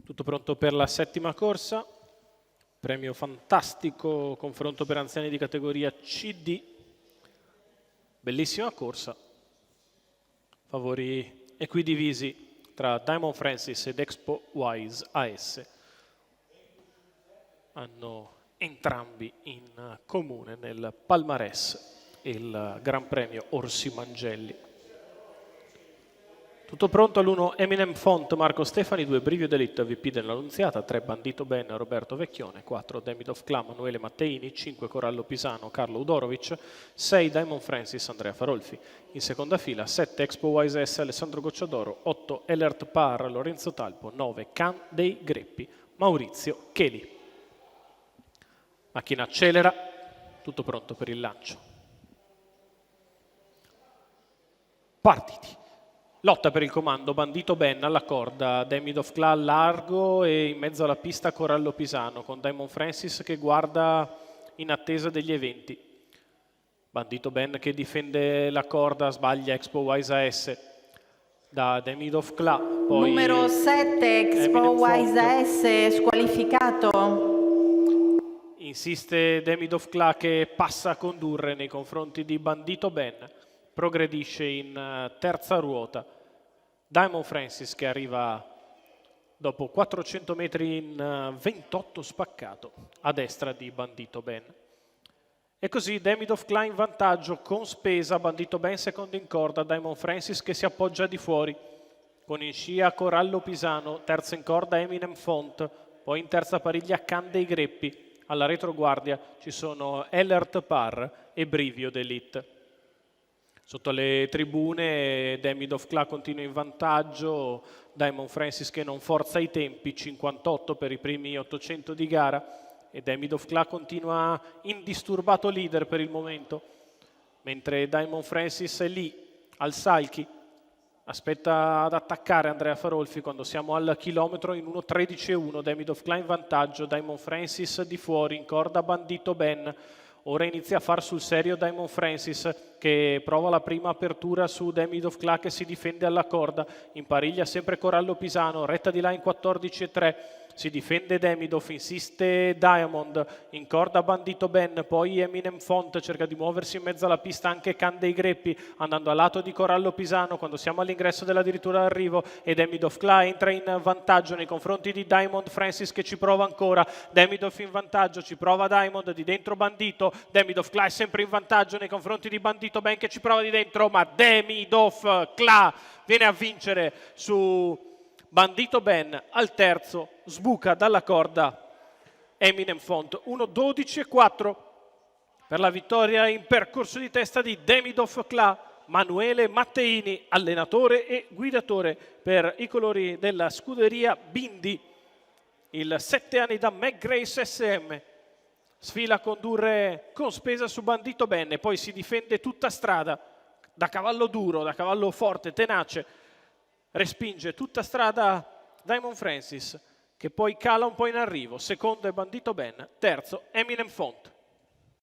Tutto pronto per la settima corsa, premio fantastico, confronto per anziani di categoria CD, bellissima corsa, favori equidivisi tra Diamond Francis ed Expo Wise AS, hanno entrambi in comune nel palmarès il Gran Premio Orsi Mangelli. Tutto pronto all'1 Eminem Font Marco Stefani, 2 Brivio d'Elite VP dell'Annunziata, 3 Bandito Ben Roberto Vecchione, 4 Demidov Cla Manuele Matteini, 5 Corallo Pisano Carlo Udorovic, 6 Diamond Francis Andrea Farolfi. In seconda fila 7 Expo Wise S Alessandro Gocciadoro, 8 Elert Par Lorenzo Talpo, 9 Can dei Greppi Maurizio Cheli. Macchina accelera, tutto pronto per il lancio. Partiti. Lotta per il comando, Bandito Ben alla corda, Demidov Cla largo e in mezzo alla pista Corallo Pisano con Diamond Francis che guarda in attesa degli eventi. Bandito Ben che difende la corda, sbaglia Expo Wise AS da Demidov Cla. Poi numero 7 Expo Wise AS squalificato. Insiste Demidov Cla che passa a condurre nei confronti di Bandito Ben. Progredisce in terza ruota. Diamond Francis che arriva dopo 400 metri in 28 spaccato a destra di Bandito Ben. E così Demidov Cla in vantaggio con spesa, Bandito Ben secondo in corda, Diamond Francis che si appoggia di fuori. Con in scia Corallo Pisano, terza in corda Eminem Font, poi in terza pariglia Can dei Greppi. Alla retroguardia ci sono Elert Par e Brivio d'Elite. Sotto le tribune Demidov Cla continua in vantaggio, Diamond Francis che non forza i tempi, 58 per i primi 800 di gara e Demidov Cla continua indisturbato leader per il momento, mentre Diamond Francis è lì al Salchi, aspetta ad attaccare Andrea Farolfi quando siamo al chilometro in 1.13.1, Demidov Cla in vantaggio, Diamond Francis di fuori, in corda Bandito Ben. Ora inizia a far sul serio Diamond Francis che prova la prima apertura su Demidov Cla che si difende alla corda, in pariglia sempre Corallo Pisano, retta di là in 14.3, si difende Demidov, insiste Diamond, in corda Bandito Ben, poi Eminem Font cerca di muoversi in mezzo alla pista anche Can dei Greppi, andando a lato di Corallo Pisano quando siamo all'ingresso dell'addirittura d'arrivo e Demidov Cla entra in vantaggio nei confronti di Diamond Francis che ci prova ancora, Demidov in vantaggio, ci prova Diamond di dentro Bandito, Demidov Cla è sempre in vantaggio nei confronti di Bandito Ben che ci prova di dentro, ma Demidov Cla viene a vincere su Bandito Ben al terzo, sbuca dalla corda Eminem Font, 1.12.4 per la vittoria in percorso di testa di Demidov Cla, Manuele Matteini, allenatore e guidatore per i colori della scuderia Bindi, il 7 anni da McGrace SM. Sfila a condurre con spesa su Bandito Ben e poi si difende tutta strada da cavallo duro, da cavallo forte, tenace. Respinge tutta strada Diamond Francis che poi cala un po' in arrivo. Secondo è Bandito Ben, terzo Eminem Font.